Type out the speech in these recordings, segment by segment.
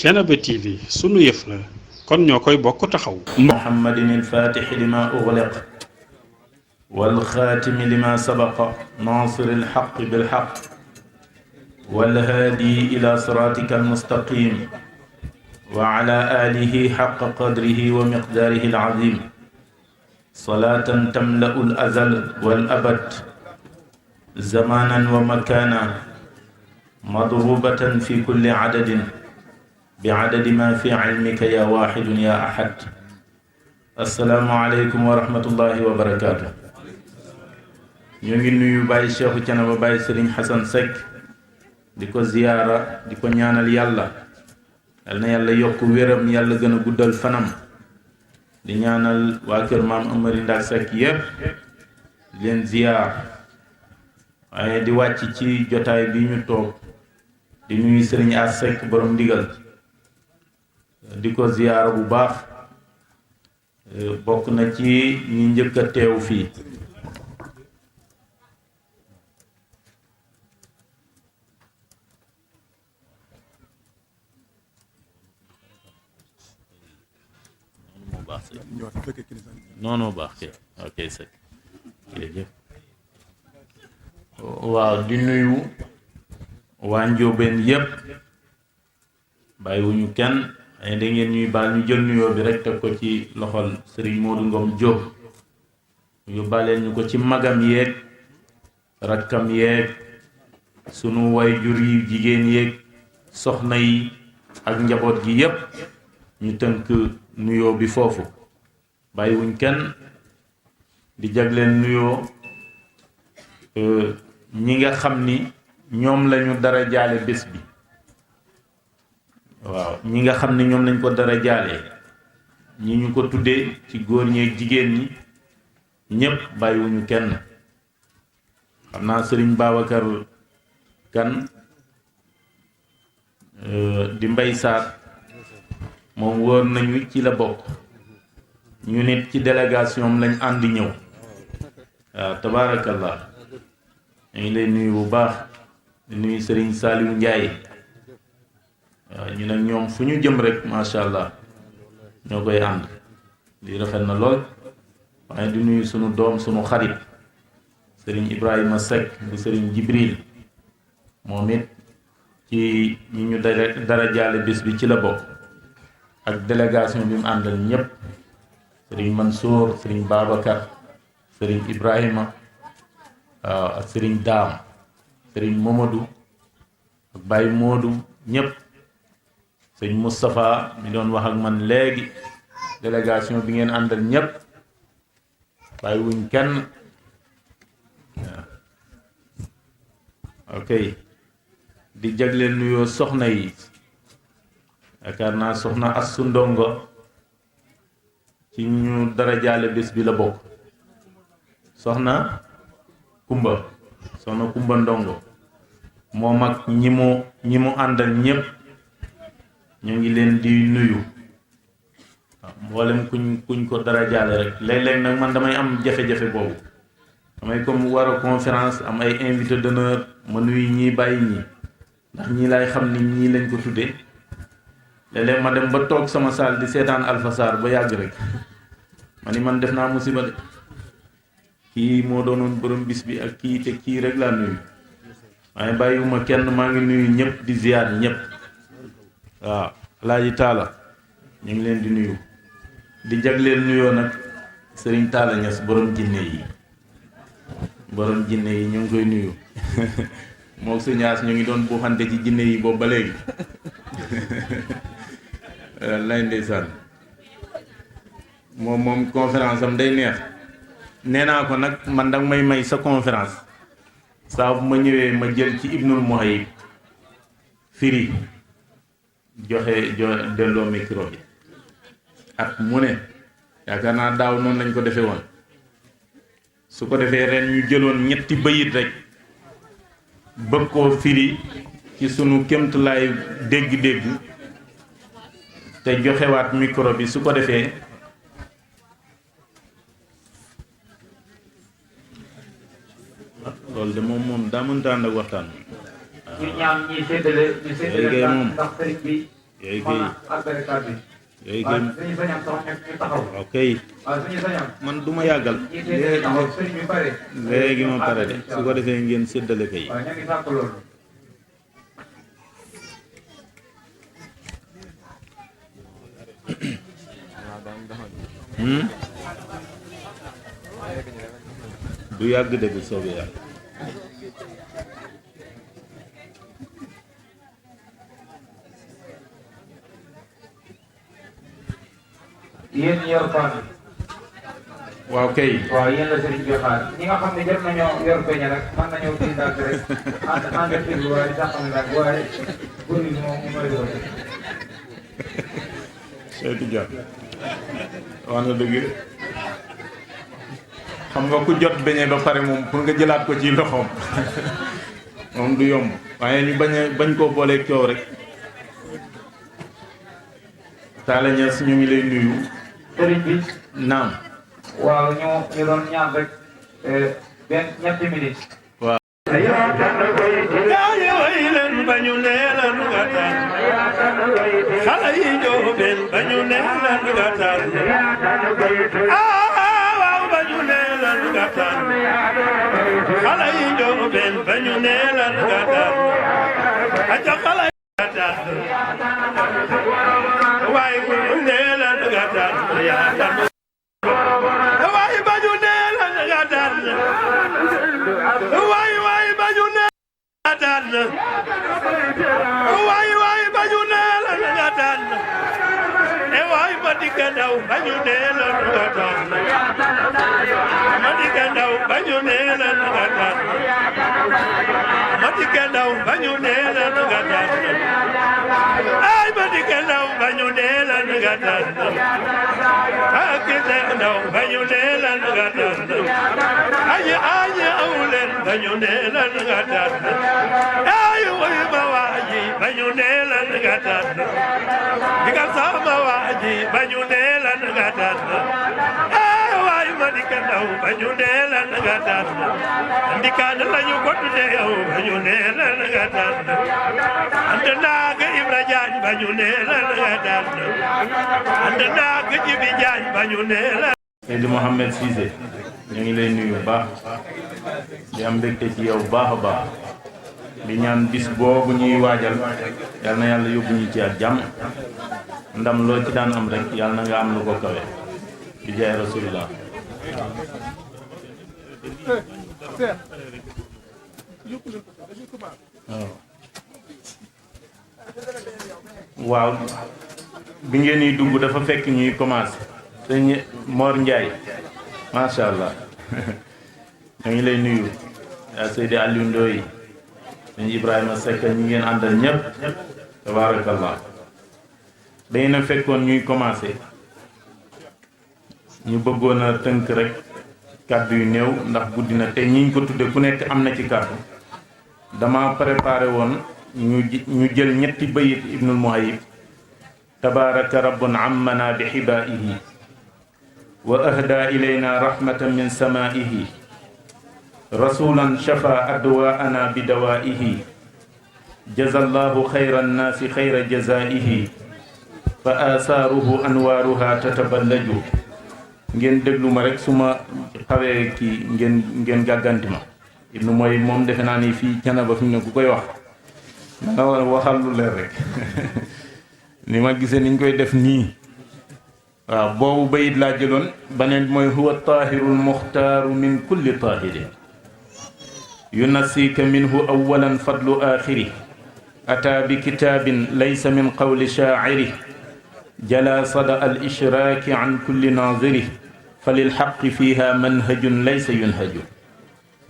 Thiénaba TV sunu yëf la kon ñoo koy bokk taxaw. muhammadin al-faatixi lima ughliq wal xaatimi lima sabaqa naasiri al-haqqi bil haqq wal haadi ila siraatika al-mustaqim wa ala aalihi haqqa qadrihi wa miqdaarihi al-aziim salaatan tamla'u al-azal wal abad zamanan wa makaanan madruubatan fi kulli adadin bi'adadi ma fi ilmika ya waaxidun ya ahad. assalaamu aleykum wa rahmatullahi wa barakaatu. ñu ngi nuyu Baye Cheikhu Thiénaba Baye Serigne Hassan Seck di ko ziyaara di ko ñaanal yàlla yal na yàlla yokk wéram yàlla gën a guddal fanam di ñaanal waa kër maam Amary Ndak Seck yépp di leen ziyaar waaye di wàcc ci jotaay bi ñu toog di nuyu Serigne As Seck borom ndigal di ko ziyaara bu baax bokk na ci ñi njëkk a teew fii noonu baax kay ok sëñ jërëjëf waaw di nuyu waa Njóobeen yépp bàyyiwuñu kenn ay da ngeen ñuy baal ñu jël nuyoo bi rek teg ko ci loxol Serigne Modou Ngom Diop yóbbaaleel ñu ko ci magam yeeg rakkam yeeg sunu waajur yi jigéen yeeg soxna yi ak njaboot gi yépp ñu tënk nuyoo bi foofu bàyyiwuñ kenn di jagleen nuyoo ñi nga xam ni ñoom lañu dara jaale bés bi waaw ñi nga xam ne ñoom lañ ko dara jaale ñi ñu ko tuddee ci góor ñi ak jigéen ñi ñépp bàyyiwuñu kenn xam naa Sëriñ Babacar Kan di Mbay Saar moom wóor nañu ci la bokk ñu nit ci délégation am lañ ànd ñëw waaw tabaarakallah ñu ngi lay nuyu bu baax di nuyu Sëriñ Saliou Ndiaye waaw ñu nag ñoom fu ñu jëm rek macha allah ñoo koy ànd lii rafet na lool waaye di nuyu sunu doom sunu xarit Sëriñ Ibrahima Seck bu Sëriñ Jibril moom it ci ñi ñu dara jaale bés bi ci la bokk ak délégation bi mu àndal ñépp Sëriñ Mansour Sëriñ Babacar Sëriñ Ibrahima waaw ak Sëriñ Daam Sëriñ Momadou ak Baye Modou ñépp Sëriñ Moustapha mi doon wax ak man léegi délégation bi ngeen àndal ñépp bàyyi wuñ kenn waaw ok di jagleel nuyoo soxna yi yaakaar naa soxna Assu Ndongo ci ñu dara jaale bés bi la bokk soxna Kumba Ndongo moom ak ñi mu àndal ñépp ñu ngi leen di nuyu waaw mboolem kuñ ko dara jaale rek léeg-léeg nag man damay am jafe-jafe boobu damay comme war a conférence am ay invité d'honneur ma nuyu ñii bàyyi ñii ndax ñii laay xam ni ñii lañ ko tuddee léeg-léeg ma dem ba toog sama saal di seetaan Alpha Sarr ba yàgg rek ma ni man def naa musiba de kii moo doonoon borom bis bi ak kii te kii rek laa nuyu waaye bàyyiwuma kenn maa ngi nuyu ñëpp di ziyaar ñëpp waaw Alaaji Taala ñu ngi leen di nuyu di jagleel nuyoo nag Sëriñ Taala Ñas borom jinne yi ñu ngi koy nuyu moo su ñaas ñu ngi doon buuxante ci jinne yi boobu ba léegi lay ndeysaan moom conférence am day neex nee naa ko nag man danga may sa conférence saa bu ma ñëwee ma jël ci Ibnul Muhayyib firi joxe delloo micro bi at mu ne yaakaar naa daaw noonu lañ ko defee woon su ko defee ren ñu jëloon ñetti bayit rek bëgg koo firi ci sunu kémtulaay dégg-dégg te joxewaat micro bi su ko defee loolu de moom daa mënta ànd ak waxtaan ñu ñaan ñi séddale ndax sëriñ bi yooyu kay yooyu kay ok man du ma yàggal léegi ma pare de su ko defee ngeen séddale kay du yàgg de bu soobee yàlla yéen yor paan waaw kay waaw yéen la sëriñ bi xaar ñi nga xam ne jot nañoo yor peña rek mën nañoo kii daal rek ànd ak kii waaye sax xam daal waaye góor yi moom mooy loolu Seydou Dia wax na dëgg xam nga ku jot beñe ba pare moom pour nga jëlaat ko ci loxoom moom du yomb waaye ñu bañ koo booleeg coow rek Talla Niass ñu ngi lay nuyu sëriñ bi naam waaw ñu doon ñaan rek benn ñetti minutes waaw gaañe way leen ba ñu nee leen nga tànn xale yi jóobeen ba ñu nee leen nga tànn waaw ba ñu nee leen nga tànn xale yi jóobeen ba ñu nee leen nga tànn aca xale yi nga tànn waaye bu ñu nee leen nga tànn yaa tànn waaye ba ñu nee leen nga tànn waaye ba ñu nee nga tànn waaye ba ñu nee leen nga tànn waaye ma dikka ndaw ba ñu nee leen nga tànn ma dikka ndaw ba ñu nee leen nga tànn ma dikka ndaw ba ñu nee leen nga tànn ay ma dikka ndaw ba ñu nee leen nga tànn ak ndaw ba ñu nee leen nga tànn ay aw leen ba ñu nee leen nga tànn ay woy ma waaji ba ñu nee leen nga tànn digal sama waaji ba ñu nee leen nga tànn ay waay ma dikka ndaw ba ñu nee leen nga tànn ndikaan lañu ko tudde yow ba ñu nee leen nga tànn ant naag Ibra Jaañ ba ñu nee leen nga tànn ant naag Jibi Jaañ ba ñu nee leen Seydi Mouhamed Cissé ñu ngi lay nuyu bu baax di am mbégte ci yow baax a baax di ñaan bis boobu ñuy waajal yal na yàlla yóbbu ñu ci ak jàmm ndam loo ci daan am rek yal na nga am lu ko kawe di jaay rasulillah waaw bi ngeen di dugg dafa fekk ñuy commencé sëñ Mor Ndiaye macha allah ñu ngi lay nuyu yaa Seydi Aliou Ndoye sëñ Ibrahima Seck ñi ngeen àndal ñëpp tabarakallah dañu na fekkoon ñuy commencé ñu bëggoon a tënk rek kàddu yu néew ndax guddi na te ñi ñu ko tudde ku nekk am na ci kàddu dama préparé woon ñu jël ñetti bayit Ibnul Muhayyib tabaraka rabbun ammana bi xibaihi wa ahda ilayna rahmatan min samaihi rasulan shafa adwaana bi dawaihi jazallahu xayra nnaasi xayra jazaihi fa asaaruhu anwaaruha tataballaju ngeen déglu ma rek su ma xawee kii ngeen gàgganti ma Ibnu mooy moom defe naa ni fii Canaba fi mu ne ku koy wax nga waxal lu leer rek ni ma gisee niñ koy def nii waaw boobu bayit laa jëloon baneen mooy huwa taahirul muxtaaru min kulli taahirin yunassika minhu awalan fadlu aaxiri ataa bi kitaabin laysa min qawli shaaciri jala sada al ishraaki an kulli naaziri fa lil xaqi fiiha manhajun laysa yunhaju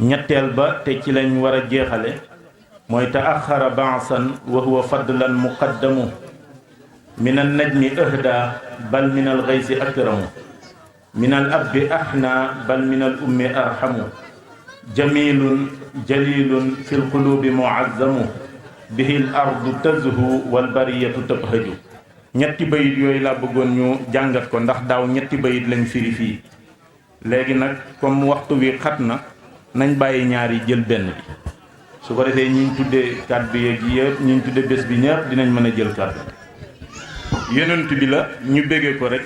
ñetteel ba te ci lañ war a jeexale mooy taaxara baasan wa huwa fadlan muqaddamu min al najmi ahda bal min al gaysi akramu min al abbi ahna bal min al ummi arhamu jamilun jalilun fi l qulubi muazzamu bihi l ardu tazhu wal bariyatu tabhaju ñetti bayit yooyu laa bëggoon ñu jàngat ko ndax daaw ñetti bayit lañ firi fii léegi nag comme waxtu wi xat na nañ bàyyi ñaar yi jël benn bi su ko defee ñi ñu tuddee kàddu yeeg yëpp ñi ñu tuddee bés bi ñëpp dinañ mën a jël kàddu yonent bi la ñu béggee ko rek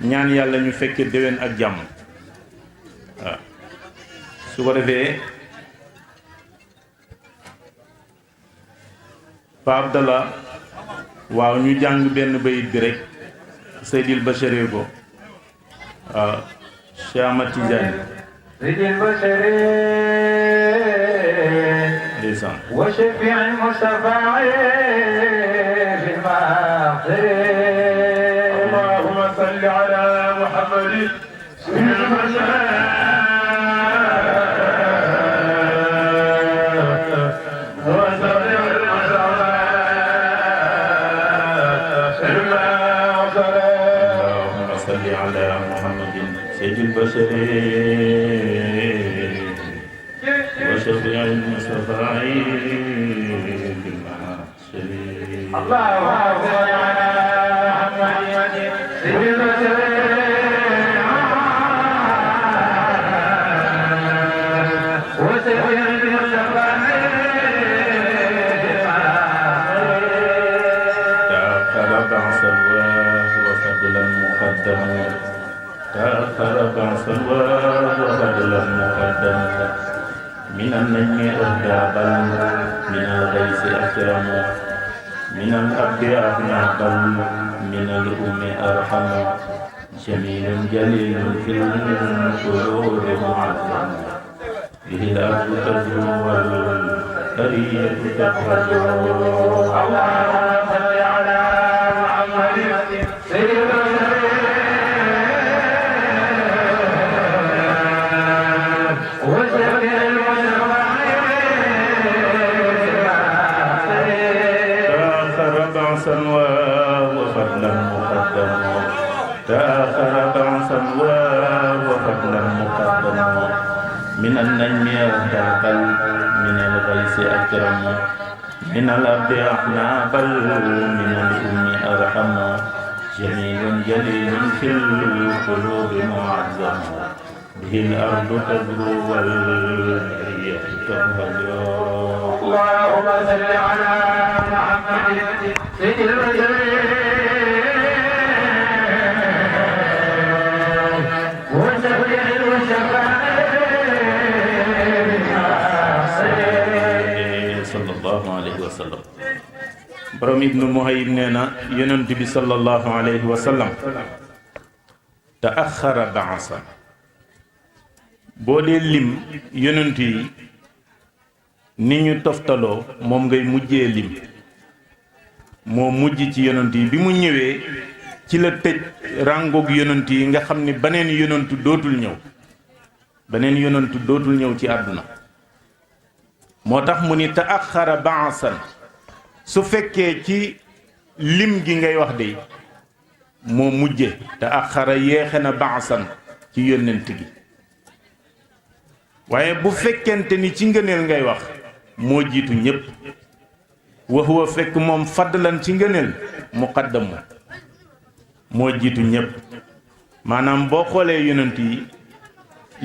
ñaan yàlla ñu fekkee déwén ak jàmm waaw su ko defee Pa Abdallah waaw ñu jàng benn bayit bi rek Seydil Bachiré ko waaw Cheikh Ahmad Tidiane Seydil Bachiré ndeysaan wa shafi'il Mustafa bil maghfir Allahumma salli ala Muhammadin sayyidil bashar البشر وشفيع المصطفى بالمحشر اللهم صل على محمد سيد البشر وشفيع المصطفى تأخر بعث الله وفضلا مقدما تأخر بعث الله وفضلا مقدما من النجم أهدابا من الغيث أكرم من الأب أغنى من الأم أرحم جميل جليل في القلوب معظم به الأرض تزهو والبرية تفرج اللهم صل على محمد سيد البشر وشفيع المصطفى تأخر بعثا وفضلا مقدما تأخر بعثا وفضلا مقدما من النجم أهدى من الغيث أكرم من الأرض أحنى بل من الأم أرحم جميل جليل في القلوب معظم به الأرض تزهو والبرية تنهج اللهم صل على محمد سيد البشر وشفيع المصطفى sallallahu alayhi wa sallam borom ibnu muhayyib nee na yonent bi sallallahu alayhi wa sallam taaxara baasa boo dee lim yonent yi ni ñu toftaloo moom ngay mujjee lim moo mujj ci yonent yi bi mu ñëwee ci la tëj ràngoog yonent yi nga xam ni beneen yonent dootul ñëw ci àdduna moo tax mu ni taaxara baasan su fekkee ci lim gi ngay wax de moo mujje taaxara yéexe na baasan ci yónnent gi waaye bu fekkente ni ci ngëneel ngay wax moo jiitu ñépp wa huwa fekk moom fadlan ci ngëneel muqaddamu moo jiitu ñépp maanaam boo xoolee yonent yi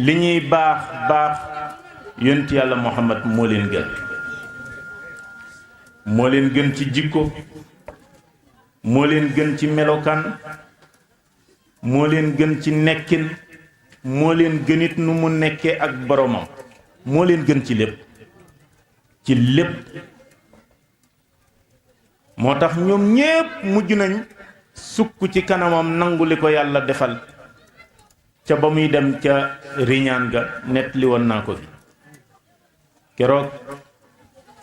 li ñuy baax baax yonent yàlla Muhammad moo leen gën ci jikko moo leen gën ci melokaan moo leen gën ci nekkin moo leen gënit nu mu nekkee ak boromam moo leen gën ci lépp moo tax ñoom ñépp mujj nañ sukk ci kanamam nangu li ko yàlla defal ca ba muy dem ca riñaan ga nettali woon naa ko fi keroog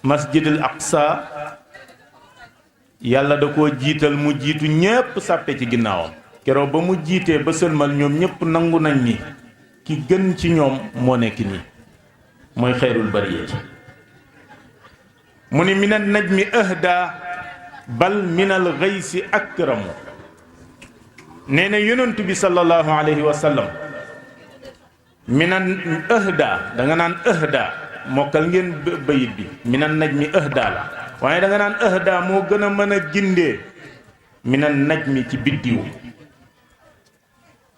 masjidul aqsa yàlla da koo jiital mu jiitu ñépp sàppe ci ginnaawam keroog ba mu jiitee ba sëlmal ñoom ñépp nangu nañ ni ki gën ci ñoom moo nekk nii mooy xayrul bariyati mu ni minal najmi ahda bal minal ghaysi akramu nee na yonent bi sallallahu alayhi wa sallam minal ahda danga naan ahda mokkal ngeen bayit bi minal najmi ahda la waaye danga naan ahda moo gën a mën a gindee minal najmi ci biddiw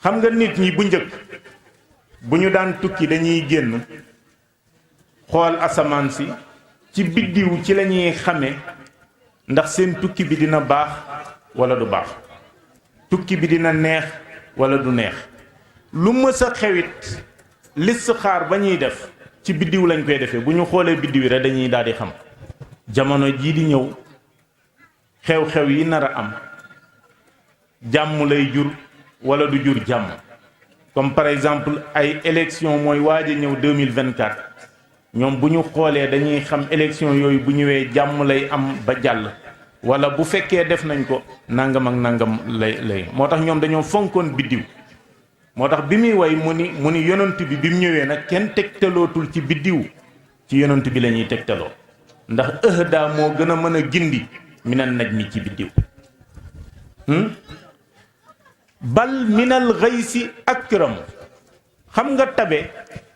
xam nga nit ñi bu njëkk bu ñu daan tukki dañuy génn xool asamaan si ci biddiw ci lañuy xame ndax seen tukki bi dina baax wala du baax tukki bi dina neex wala du neex lu mës a xewit listixaar ba ñuy def ci biddiw lañ koy defee bu ñu xoolee biddiw yi rek dañuy daal di xam jamono jii di ñëw xew-xew yi nar a am jàmm lay jur wala du jur jàmm comme par exemple ay élection mooy waaj a ñëw 2024 ñoom bu ñu xoolee dañuy xam élection yooyu bu ñëwee jàmm lay am ba jàll wala bu fekkee def nañ ko nangam ak nangam lay moo tax ñoom dañoo fonkoon biddiw moo tax bi muy way mu ni yonent bi bi mu ñëwee nag kenn tegtalootul ci biddiw ci yonent bi la ñuy tegtaloo ndax ëhda moo gën a mën a gindi minan najmi ci biddiw bal minal xaysi akram xam nga tabe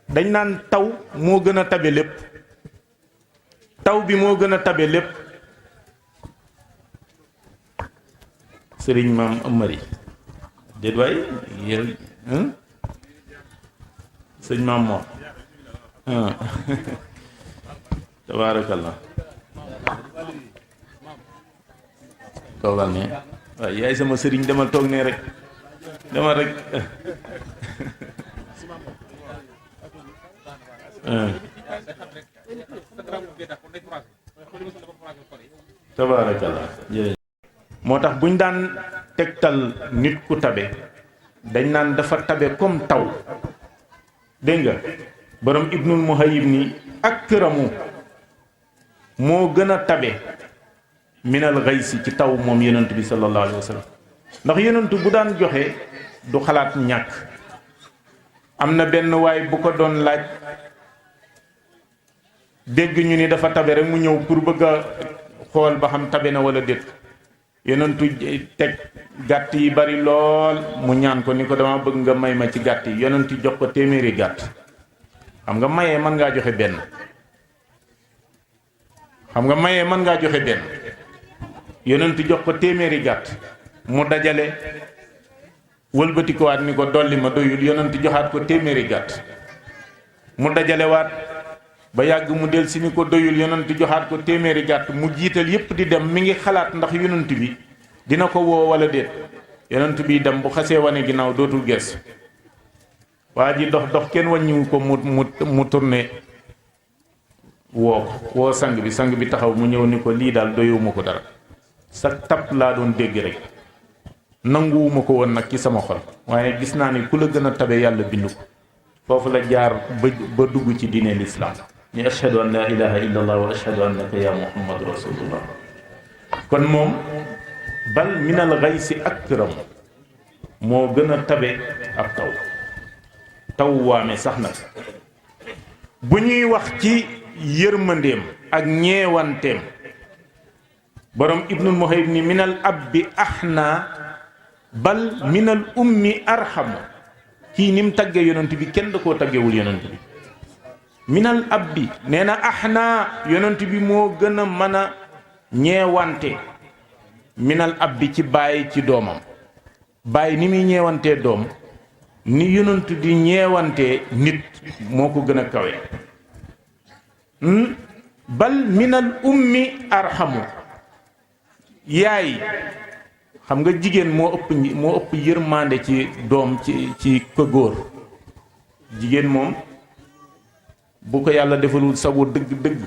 dañ naan taw moo gën a tabe lépp taw bi moo gën a tabe lépp sëriñ maam amari déet waay yéen sëñ maam moom tabaarakallah toogal ne waaw yaay sama sëriñ demal toog ne rek demal rek tabaarakallah moo tax buñ daan tegtal nit ku tabe dañ naan dafa tabe comme taw dégg nga borom ibnul muhayyib ni akramu moo gën a tabe minal xaysi ci taw moom yonent bi sallallahu alayhi wa sallam ndax yonent bu daan joxe du xalaat ñàkk am na benn waay bu ko doon laaj dégg ñu ni dafa tabe rek mu ñëw pour bëgg a xool ba xam tabe na wala déet yonentu teg gàtt yi bari lool mu ñaan ko ni ko dama bëgg nga may ma ci gàtt yi yonentu jox ko téeméeri gàtt xam nga mayee mën ngaa joxe benn yonentu jox ko téeméeri gàtt mu dajale wëlbati ko waat ni ko dolli ma doyul yonentu joxaat ko téeméeri gàtt mu dajale waat ba yàgg mu del si ni ko doyul yonent joxaat ko téeméeri gàtt mu jiital yépp di dem mi ngi xalaat ndax yonent bi dina ko woo wala déet yonent bi dem bu xasee wane ginnaaw dootul gees waa ji dox kenn wàññiwu ko mu tourné woo sang bi taxaw mu ñëw ni ko lii daal doyuma ko dara sa tapp laa doon dégg rek nanguwuma ko woon nag ci sama xol waaye gis naa ni ku la gën a tabe yàlla bindu ko foofu la jaar ba dugg ci diine lislaam ni ashhadu an la ilaha illa allah wa ashhadu annaka ya muhammadu rasulullah kon moom bal minal xaysi akram moo gën a tabe ab taw waame sax nag bu ñuy wax ci yërmandeem ak ñeewanteem borom ibnul muhayyib ni minal abbi ahna bal minal ummi arham kii ni mu taggee yonent bi kenn da koo taggewul yonent bi minal abbi nee na ahna yonent bi moo gën a mën a ñeewante minal abbi ci bàyyi ci doomam bàyyi ni muy ñeewantee doom ni yonent di ñeewantee nit moo ko gën a kawe bal minal ummi arhamu yaay xam nga jigéen moo ëpp yërmande ci doom ci ko góor jigéen moom bu ko yàlla defalul sago dëgg-dëgg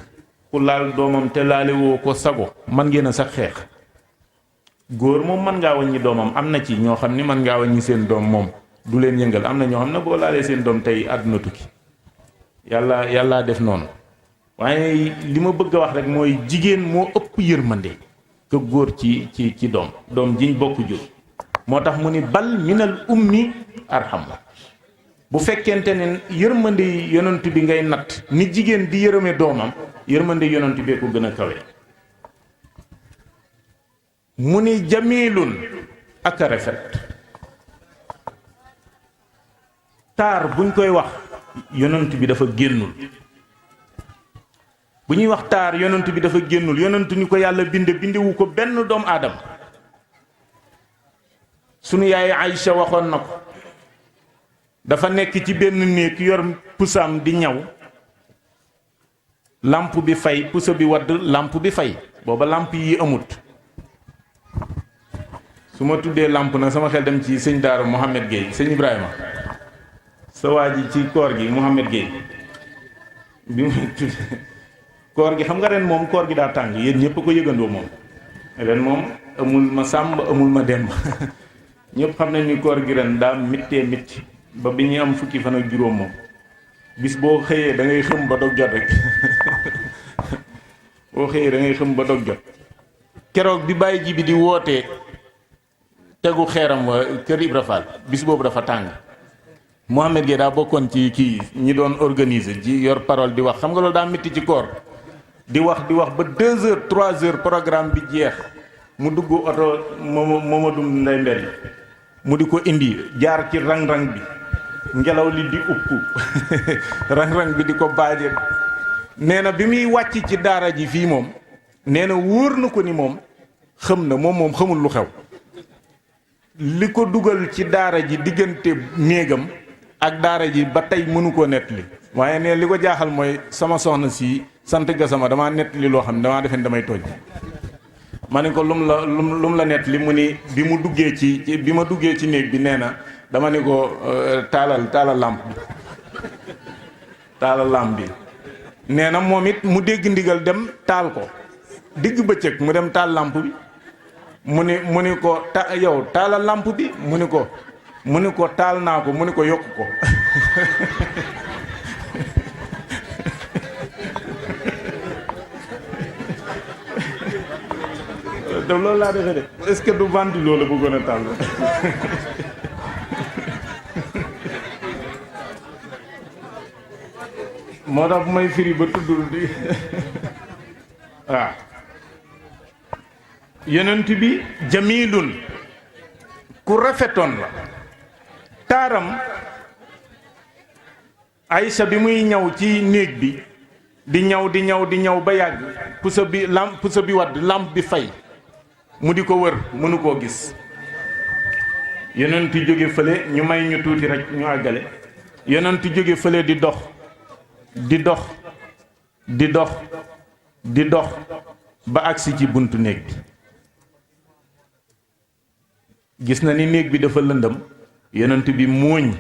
ku laal doomam te laalewoo ko sago man ngeen a sax xeex góor moom mën ngaa wàññi doomam am na ci ñoo xam ni mën ngaa wàññi seen doom moom du leen yëngal am na ñoo xam ne boo laalee seen doom tey àdduna tukki yàllaa def noonu waaye li ma bëgg a wax rek mooy jigéen moo ëpp yërmande ko góor ci doom jiñ bokk jur moo tax mu ni bal minal ummi arham bu fekkente ne yërmande yonent bi ngay natt ni jigéen di yërëme doomam yërmande yonent bee ko gën a kawe mu ni jamilun ak a rafet taar buñ koy wax yonent bi dafa génnul bu ñuy wax taar yonent bi dafa génnul yonent ni ko yàlla bindewu ko benn doomu aadama sunu yaay Aïcha waxoon na ko dafa nekk ci benn néeg yor pusaam di ñaw lampe bi fay pusa bi wadd lampe bi fay booba lampe yi amut su ma tuddee làmp nag sama xel dem ci sëñ Daara Mouhamed Gueye sëñ Ibrahima sa waa ji ci koor gi Mouhamed Gueye bi mu tudd koor gi xam nga ren moom koor gi daa tàng yéen ñëpp ko yëgandoo moom ren moom amul ma sàmb amul ma demb ñëpp xam nañ ni koor gi ren daa mittee mitti ba bi ñuy am fukki fan ak juróom moom bis boo xëyee da ngay xëm ba dog jot rek boo xëyee da ngay xëm ba dog jot keroog bi bàyyi ji bi di wootee tegu xeeram wa kër Ibra Fall bis boobu dafa tàng Mouhamed Gueye daa bokkoon ci kii ñi doon organiser ji yor parole di wax xam nga loolu daa métti ci koor di wax ba 2 heures 3 heures programme bi jeex mu dugg oto Mamadou Ndeye Mbène mu di ko indi jaar ci rang-rang bi ngelaw li di upp rang-rang bi di ko baaje nee na bi muy wàcc ci daara ji fii moom nee na wóor na ko ni moom xam na moom xamul lu xew li ko dugal ci daara ji diggante néegam ak daara ji ba tey mënu koo nettali waaye ne li ko jaaxal mooy sama soxna si sant Gassama damaa nettali loo xam ne damaa defe ne damay tooñ ma ne ko lum la nettali mu ni bi ma duggee ci néeg bi nee na dama ne ko taalal làmp bi nee na moom it mu dégg ndigal dem taal ko digg bëccëg mu dem taal làmp bi mu ni ko yow taalal làmp bi mu ni ko taal naa ko mu ni ko yokk ko daf loolu laa defee de est-ce que du ventilo la bëggoon a taal moo tax bu may firi ba tuddul di waaw yonent bi jamilun ku rafetoon la taaram Aysa bi muy ñaw ci néeg bi di ñaw ba yàgg puso bi wadd lampe bi fay mu di ko wër mënu koo gis yonent jóge fële ñu may ñu tuuti rek ñu àggale yonent jóge fële di dox ba agsi ci buntu néeg bi gis na ni néeg bi dafa lëndëm yonent bi muuñ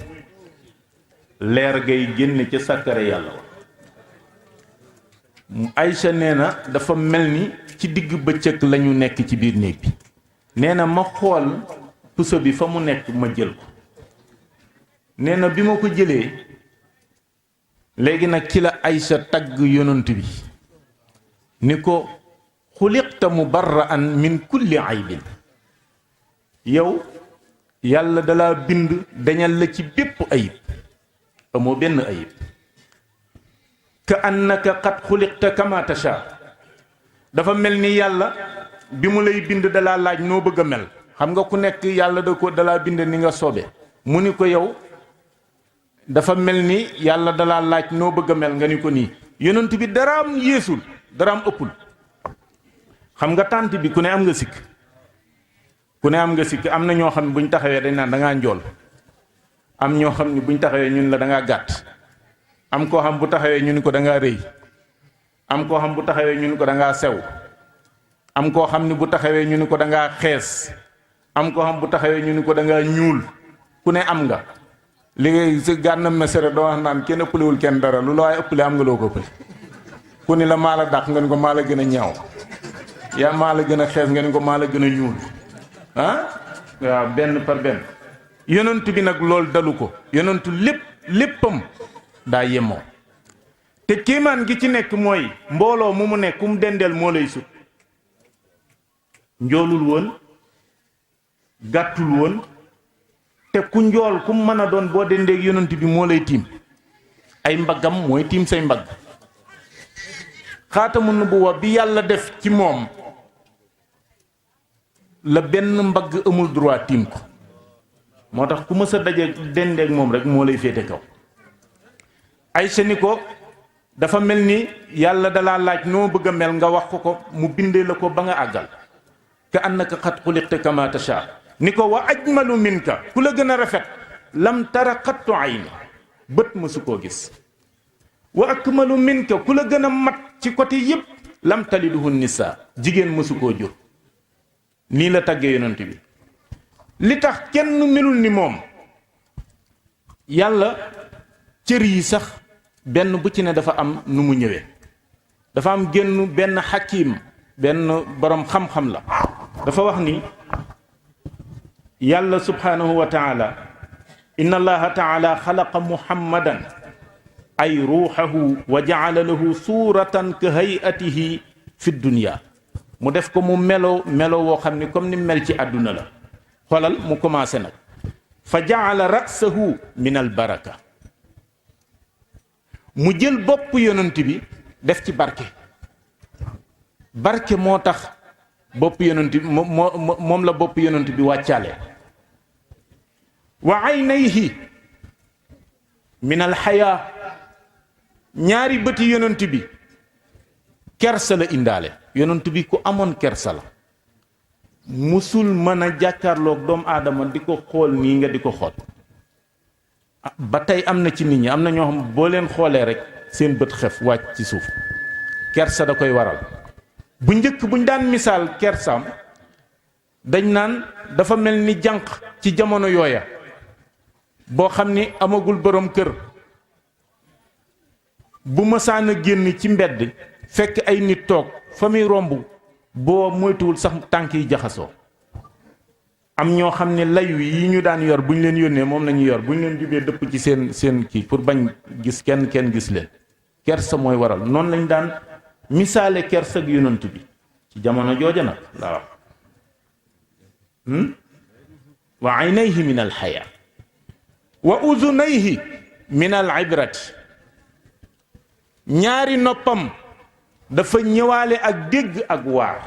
leer gay génn ca sàkkare yàlla wa Aysa nee na dafa mel ni ci digg bëccëg lañu nekk ci biir néeg bi nee na ma xool puso bi fa mu nekk ma jël ko nee na bi ma ko jëlee léegi nag ci la Aysa tagg yonent bi ni ko xuliqta mubarra'an min kulli aybin yow yàlla dalaa bind dañal la ci bépp ayib amoo benn ayib ka annaka qad xuliqta kama tasha dafa mel ni yàlla bi mu lay bind dalaa laaj noo bëgg a mel xam nga ku nekk yàlla dalaa bind ni nga soobe mu ni ko yow dafa mel ni yàlla dalaa laaj noo bëgg a mel nga ni ko nii yonent bi daraam yéesul daraam ëppul xam nga tànt bi ku ne am nga sikk am na ñoo xam ne buñ taxawee dañ naan da ngaa njool am ñoo xam ne buñ taxawee ñun la da ngaa gàtt am koo xam bu taxawee ñu ni ko da ngaa rëy am koo xam bu taxawee ñu ni ko da ngaa sew am koo xam ni bu taxawee ñu ni ko da ngaa xees am koo xam bu taxawee ñu ni ko da ngaa ñuul ku ne am nga li ngay si gànn mesere doo wax naan kenn ëppalewul kenn dara lu la waaye ëppale am nga loo ko ëppale ku ni la maa la dàq nga ni ko maa la gën a ñaaw yaa maa la gën a xees nga ni ko maa la gën a ñuul waaw benn par benn yonent bi nag loolu dalu ko yonentu léppam daa yemoo te kéemaan gi ci nekk mooy mbooloo mu nekk ku mu dendeel moo lay sut njoolul woon gàttul woon te ku njool ku mën a doon boo dendeeg yonent bi moo lay tiim ay mbaggam mooy tiim say mbagg xaatamu nubuwa bi yàlla def ci moom la benn mbagg amul droit tiim ko moo tax ku mës a daje dendeeg moom rek moo lay féete kaw Aysa ni ko dafa mel ni yàlla dalaa laaj noo bëgg a mel nga wax ko mu bindee la ko ba nga àggal ka annaka qad xuliqta kama tasha ni ko wa ajmalu minka ku la gën a rafet lam tara qattu ayni bët mësu koo gis wa akmalu minka ku la gën a mat ci côté yépp lam taliduhu nisa jigéen mësu koo jur nii la tàggee yonent bi li tax kenn melul ni moom yàlla cër yi sax benn bu ci ne dafa am nu mu ñëwee dafa am génn benn xakim benn borom xam-xam la dafa wax ni yàlla subhanahu wa taala inna allaha taala xalaqa muhammadan ay ruuxahu wa jaala lahu suuratan ka hayatihi fi dunya mu def ko mu melo woo xam ni comme ni mel ci àdduna la xoolal mu commencé nag fa jaala rasahu min al baraka mu jël bopp yonent bi def ci barke moo tax bopp yonent bi moom la bopp yonent bi wàccaale wa aynayhi min al xayaa ñaari bëti yonent bi kersa la indaale yonent bi ku amoon kersa la musul mën a jàkkaarloog doomu aadama di ko xool nii nga di ko xool ba tey am na ci nit ñi am na ñoo xam boo leen xoolee rek seen bët xef wàcc ci suuf kersa da koy waral bu njëkk buñ daan misaal kersaam dañ naan dafa mel ni jànq ci jamono yooya boo xam ni amagul borom kër bu mësaan a génn ci mbedd fekk ay nit toog fa muy romb boo moytuwul sax tànk yi jaxasoo am ñoo xam ne layu yi ñu daan yor bu ñu leen yónnee moom lañuy yor bu ñu leen jubee dëpp ci seen kii pour bañ gis kenn gis leen kersa mooy waral noonu lañ daan misaale kersa ak yonent bi ci jamono jooja nag laa wax wa aynayhi min al xayaa wa uzunayhi min al ibrati ñaari noppam dafa ñëwaale ak dégg ak waar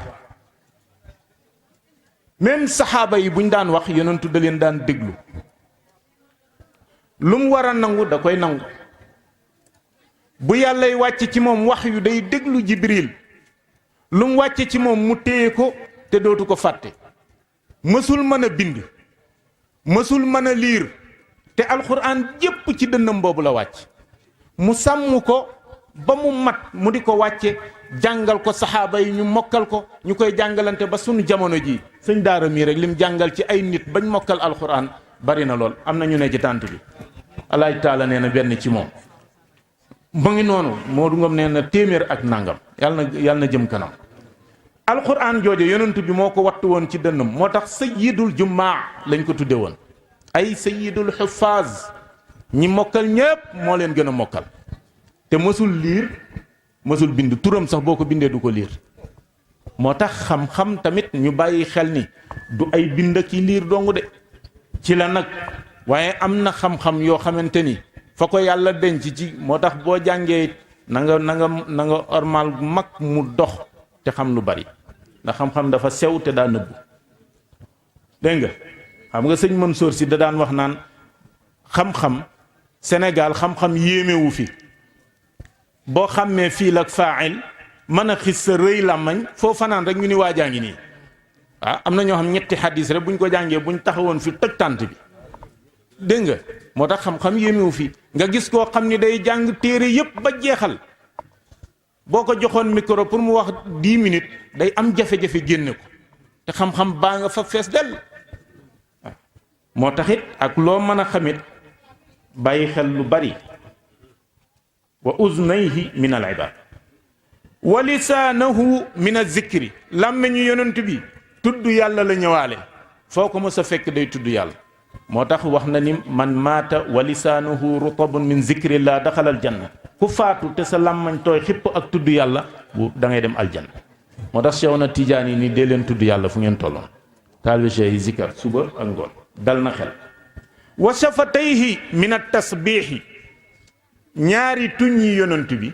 même saxaaba yi buñ daan wax yonentu da leen daan déglu lu mu war a nangu da koy nangu bu yàllay wàcc ci moom wax yu day déglu jibril lu mu wàcce ci moom mu téye ko te dootu ko fàtte mësul mën a bind mësul mën a liir te alxuraan jépp ci dënnam boobu la wàcc mu sàmm ko ba mu mat mu di ko wàcce jàngal ko saxaaba yi ñu mokkal ko ñu koy jàngalante ba sunu jamono ji sëñ daara mii rek lim jàngal ci ay nit bañ mokkal alxuraan bari na lool am na ñu ne ci tànt bi alaaj taala nee na benn ci moom mu ngi noonu moo du ngam nee na téeméer ak nangam yàlla na jëm kanam alxuraan jooje yonent bi moo ko wattu woon ci dënnam moo tax sayyidul jumaa lañ ko tudde woon ay sayyidul xufaaz ñi mokkal ñépp moo leen gën a mokkal te mësul liir mësul bind turam sax boo ko bindee du ko liir moo tax xam-xam tamit ñu bàyyi xel ni du ay bind ki liir dong de ci la nag waaye am na xam-xam yoo xamante ni fa ko yàlla denc ci moo tax boo jàngee na nga ormal bu mag mu dox te xam lu bari ndax xam-xam dafa sew te daa nëbbu dégg nga xam nga sëñ Mansour si da daan wax naan xam-xam Sénégal xam-xam yéemewu fi boo xàmmee fiil ak faa'il mën a xis sa rëy làmmañ foo fanaan rek ñu ni waajaa ngi nii am na ñoo xam ñetti xadis rek buñ ko jàngee buñ taxawoon fi tëj tànt bi dégg nga moo tax xam-xam yéemewu fi nga gis koo xam ni day jàng téere yépp ba jeexal boo ko joxoon micro pour mu wax 10 minutes day am jafe-jafe génne ko te xam-xam baa nga fa fees dell moo taxit ak loo mën a xamit bàyyi xel lu bari wa uznayhi min al ibad wa lisaanahu min az-zikri làmmeñu yonent bi tudd yàlla la ñëwaale foo ko mës a fekk day tudd yàlla moo tax wax na ni man maata wa lisaanuhu rutabun min zikrillah daxala aljanna ku faatu te sa làmmañ tooy xipp ak tudd yàlla bu da ngay dem aljanna moo tax Cheikh na Tijaani ni dee leen tudd yàlla fu ngeen tolloon taalibe Cheikh yi zikar suba ak ngoon dal na xel wa shafatayhi min at-tasbihi ñaari tuñ yi yonent bi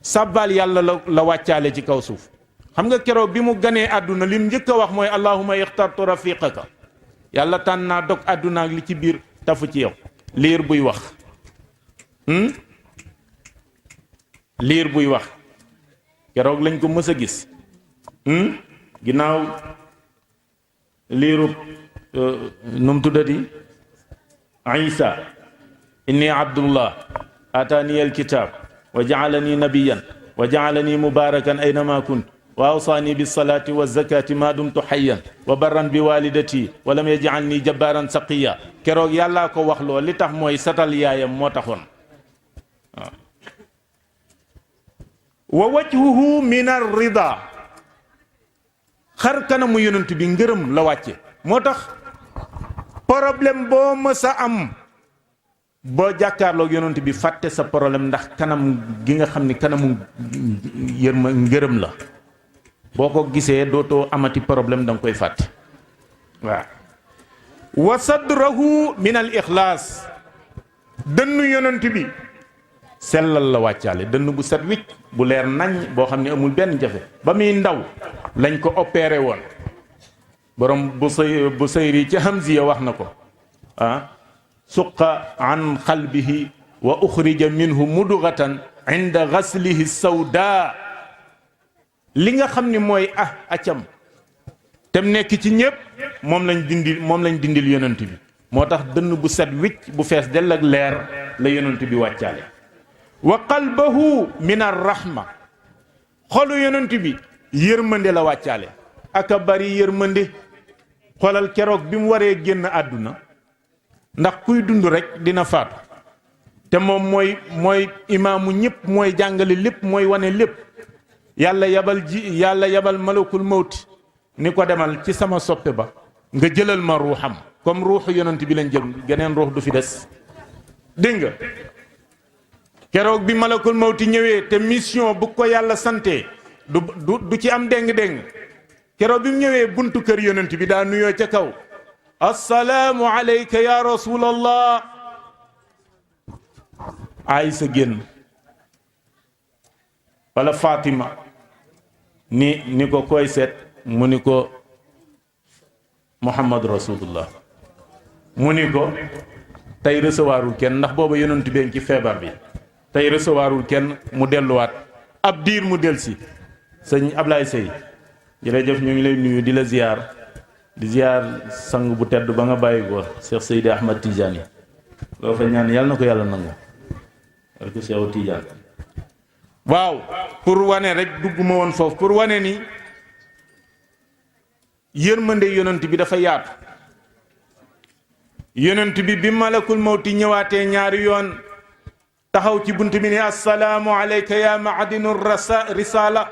sàbbaal yàlla la wàccaale ci kaw suuf xam nga keroog bi mu ganee àdduna lim njëkk a wax mooy allahumma ixtartu rafiqaka yàlla tànn naa dog àdduna ak li ci biir tafu ci yow liir buy wax liir buy wax keroog lañ ko mës a gis ginnaaw liirub nu mu tuddati isa inni abdullah ataani alkitab wa jaalani nabiyan wa jaalani mubarakan aynama kunt wa awsaani bi salaati wa zakati ma dumtu hayyan wa barran bi walidati wa lam yaj'alni jabbaran saqiya keroog yàllaa ko wax loo li tax mooy satal yaayam moo taxoon waaw wa wajhuhu min ar-rida xar kanamu yonent bi ngërëm la wàcce moo tax problème boo mës a am boo jàkkaarloog yonent bi fàtte sa problème ndax kanam gi nga xam ni kanamu ngërëm la boo ko gisee dootoo amati problème da nga koy fàtte waaw wa sadrahu min al ixlaas dënnu yonent bi sellal la wàccaale dënn bu set wicc bu leer nañ boo xam ne amul benn jafe ba muy ndaw lañ ko opéré woon borom bu sayri ci Hamziya wax na ko suqa an qalbihi wa uxrija minhu mudugatan inda gaslihi sawda li nga xam ni mooy acam tem nekk ci ñépp moom lañ dindil yonent bi moo tax dënn bu set wicc bu fees dell ak leer la yonent bi wàccaale wa qalbahu min ar-rahma xolu yonent bi yërmande la wàccaale aka bari yërmande xolal keroog bi mu waree génn àdduna ndax kuy dund rek dina faatu te moom mooy imaamu ñëpp mooy jàngale lépp mooy wane lépp yàlla yabal malakul mawti ni ko demal ci sama soppe ba nga jëlal ma ruuxam comme ruuxu yonent bi lañ jël geneen ruux du fi des dégg nga keroog bi malakul mawti ñëwee te mission bu ko yàlla sante du ci am déng-déng keroog bi mu ñëwee buntu kër yonent bi daa nuyoo ca kaw assalaamu alayka ya rasulallah Aysa génn wala Fatima ni ko koy seet mu ni ko Muhammad rasulullah mu ni ko tey recevoirul kenn ndax booba yonent bi ci feebar bi tey recevoirul kenn mu delluwaat ab diir mu delsi sëñ Ablaye Sey jërëjëf ñu ngi lay nuyu di la ziyaar di ziyaar sang bu tedd ba nga bàyyi ko Cheikh Seydi Ahmad Tidiane loo fa ñaan yàlla na ko yàlla nangu ak Cheikh Tidiane waaw pour wane rek dugguma woon foofu pour wane ni yërmande yonent bi dafa yaatu yonent bi malakul mawti ñëwaatee ñaari yoon taxaw ci bunt bi ni assalaamu alayka ya maadinu risala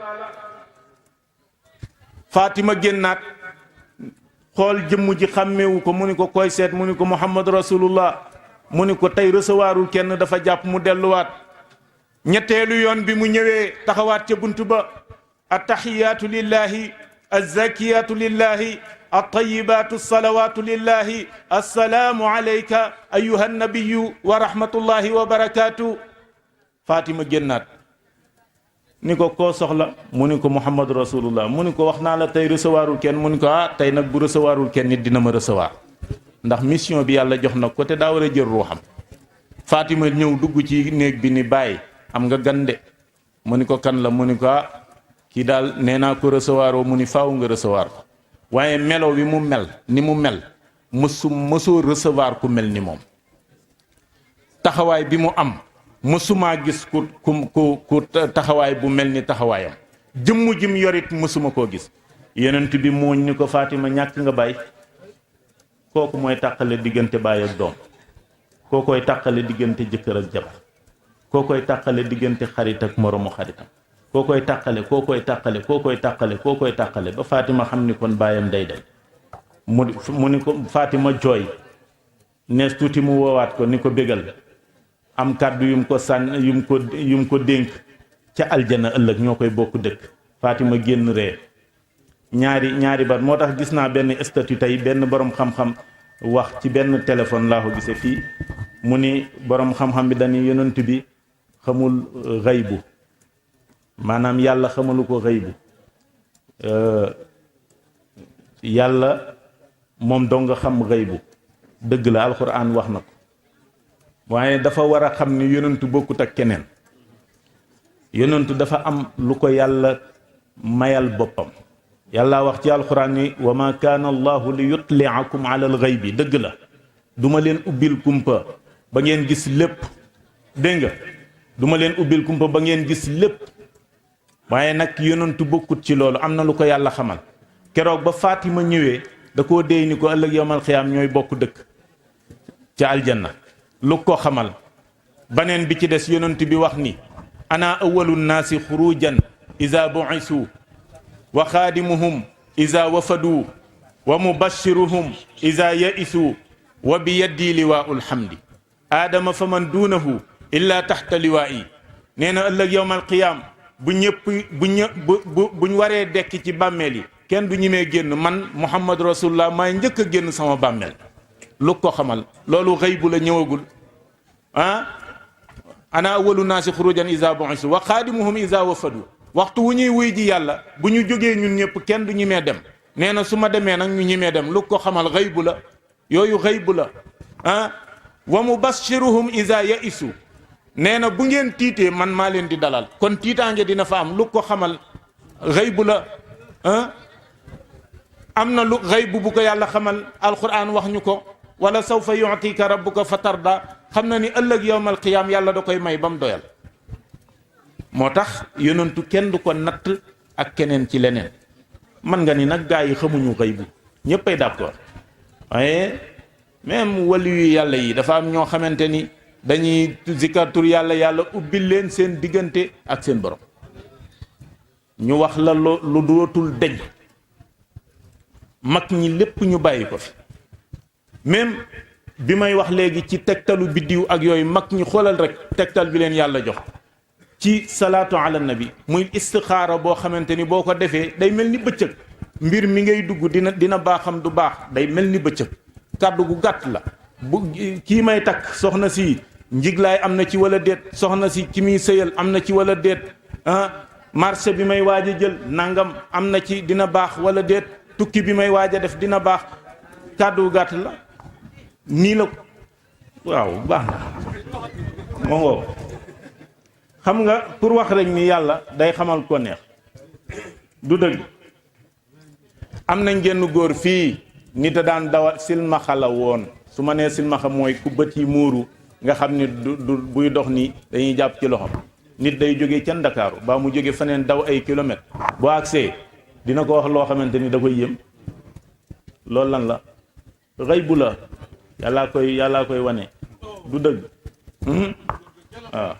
Fatima génnaat xool jëmm ji xàmmewu ko mu ni ko koy seet mu ni ko Muhammad rasulullah mu ni ko tey recevoirul kenn dafa jàpp mu delluwaat ñetteelu yoon bi mu ñëwee taxawaat ca bunt ba attahiyaatu lillahi azzakiyaatu lillahi attayibaatu salawaatu lillahi assalaamu alayka ayuha nabiyu wa rahmatullahi wa barakaatu Fatima génnaat ni ko koo soxla mu ni ko Muhammad rasulullah mu ni ko wax naa la tey recevoirul kenn mu ni ko tey nag bu recevoirul kenn nit dina ma recevoir ndax mission bi yàlla jox na ko te daa war a jël ruuxam Fatima ñëw dugg ci néeg bi ni bàyyi am nga gande mu ni ko kan la mu ni ko kii daal nee naa ko recevoir mu ni faaw nga recevoir ko waaye melo wi mu mel ni mu mel mësoo recevoir ku mel ni moom taxawaay bi mu am mësumaa gis ku taxawaay bu mel ni taxawaayam jëmm jim yorit mësuma koo gis yonent bi mooñ ni ko Fatima ñàkk nga bàyyi kooku mooy tàqale diggante baay ak doom kookoy tàqale diggante jëkkër ak jabar kookoy tàqale diggante xarit ak moromu xaritam kookoy tàqale ba Fatima xam ni kon baayam day mu ni ko Fatima jooy nees tuuti mu woowaat ko ni ko bégal am kàddu yum ko dénk ca aljana ëllëg ñoo koy bokk dëkk Fatima génn ree ñaari baat moo tax gis naa benn statut tey benn borom xam-xam wax ci benn téléphone laa ko gisee fii mu ni borom xam-xam bi dañuy yonent bi xamul xaybu maanaam yàlla xamalu ko xaybu yàlla moom dong nga xam xaybu dëgg la alxuraan wax na ko waaye dafa war a xam ni yonentu bokkut ak keneen yonentu dafa am lu ko yàlla mayal boppam yàlla wax ci alxuraan ni wa ma kaana allahu li yutliakum ala alxaybi dëgg la duma leen ubbil kumpa ba ngeen gis lépp dégg nga duma leen ubbil kumpa ba ngeen gis lépp waaye nag yonentu bokkut ci loolu am na lu ko yàlla xamal keroog ba Fatima ñëwee da koo déy ni ko ëllëg yawmal xiyaam ñooy bokk dëkk ca aljanna lu ko xamal baneen bi ci des yonent bi wax ni ana awalu nnaasi xurujan ida bu'isu wa xaadimuhum ida wafadu wa mubashiruhum ida ya'isu wa bi yaddi liwaa'u lhamdi aadama fa man duunahu illa taxta liwaa'i nee na ëllëg yawmal qiyaam buñ waree dekk ci bàmmeel yi kenn du ñimee génn man Muhammad rasulullah maay njëkk a génn sama bàmmeel lu ko xamal loolu xëy bu la ñëwagul ana awalu naasi xurujan isa bu'isu wa xaadimuhum isa wafadu waxtu wu ñuy wuy ji yàlla bu ñu jógee ñun ñëpp kenn du ñimee dem nee na su ma demee nag ñu ñimee dem lu ko xamal xëy bu la yooyu xëy bu la wa mubashiruhum isa ya'isu nee na bu ngeen tiitee man maa leen di dalal kon tiitaange dina fa am lu ko xamal xëy bu la am na lu xëy bu ko yàlla xamal alquran wax ñu ko wala sawfa yu'tika rabbuka fatarda xam na ni ëllëg yawmal qiyaam yàlla da koy may ba mu doyal moo tax yonentu kenn du ko natt ak keneen ci leneen man nga ni nag gaa yi xamuñu xëy bu ñëppay d'accord waaye même wali yu yàlla yi dafa am ñoo xamante ni dañuy zikar yàlla yàlla ubbil leen seen diggante ak seen borom ñu wax la lu dootul deñ mag ñi lépp ñu bàyyi ko fi même bi may wax léegi ci tegtalu biddiw ak yooyu mag ñi xoolal rek tegtal bi leen yàlla jox ci salaatu ala nabi muy istixaara boo xamante ni boo ko defee day mel ni bëccëg mbir mi ngay dugg dina baaxam du baax day mel ni bëccëg kàddu gu gàtt la bu kii may takk soxna si njiglaay am na ci wala déet soxna si ki muy sëyal am na ci wala déet marché bi may waaj a jël nangam am na ci dina baax wala déet tukki bi may waaj a def dina baax kàddu gu gàtt la nii la waaw baax na moo ngoo xam nga pour wax rek ni yàlla day xamal ko neex du dëgg am nañ genn góor fii nit a daan dawa silmaxa la woon su ma nee silmaxa mooy ku bët yi muuru nga xam ni du buy dox nii dañuy jàpp ci loxom nit day jóge ca Ndakaaru baa mu jóge feneen daw ay kilomètres boo agsee dina ko wax loo xamante ni da koy yëm loolu lan la xëy bu la yàllaa koy wane du dëgg waaw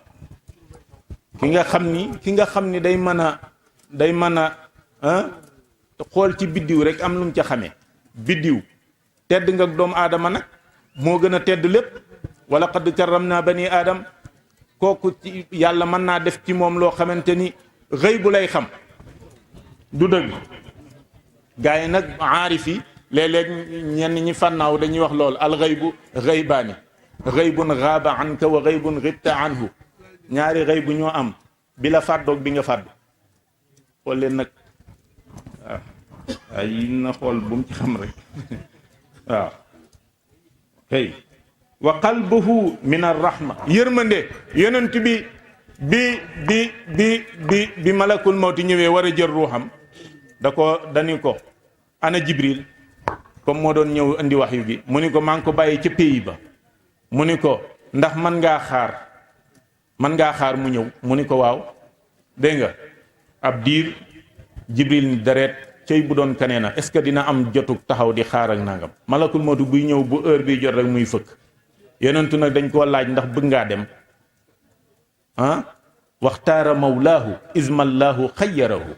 ki nga xam ni day mën a xool ci biddiw rek am lu mu ca xamee biddiw tedd nga doomu aadama nag moo gën a tedd lépp wala qad karramna bani aadam kooku ci yàlla mën naa def ci moom loo xamante ni xëy bu lay xam du dëgg gaa yi nag aarif yi léeg-léeg ñenn ñi fànnaaw dañuy wax loolu al xëybu xëybaani xëybun xaaba anka wa xëybun xibta anhu ñaari xëy bu ñoo am bi la fàddoog bi nga fàddu xool leen nag waaw ay na xool bu mu ci xam rek waaw kay wa qalbuhu min arrahma yërmande yonent bi malakul mawti ñëwee war a jël ruuxam dañu ko ana jibril comme moo doon ñëw indi waxyu gi mu ni ko maa ngi ko bàyyi ca pays ba mu ni ko ndax man ngaa xaar mu ñëw mu ni ko waaw dégg nga ab diir jibril ni dareet cey bu doon kanee na est-ce que dina am jotug taxaw di xaar ak nangam malakul mawti buy ñëw bu heure bi jot rek muy fëkk yonentu nag dañ koo laaj ndax bëgg ngaa dem waxtaara mawlaahu ismallaahu xayyarahu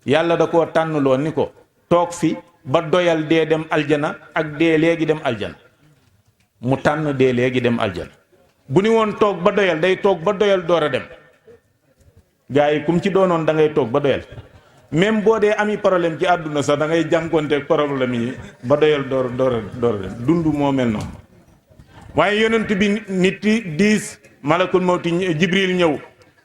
yàlla da koo tànnloo ni ko toog fi ba doyal dee dem aljana ak dee léegi dem aljana mu tànn dee léegi dem aljana bu ni woon toog ba doyal day toog ba doyal door a dem gaa yi kum ci doonoon da ngay toog ba doyal même boo dee ami problème ci àdduna sax da ngay jànkonteeg problème yi ba doyal door a dem dund moo mel noonu waaye yonent bi nit diis malakul mawti jibril ñëw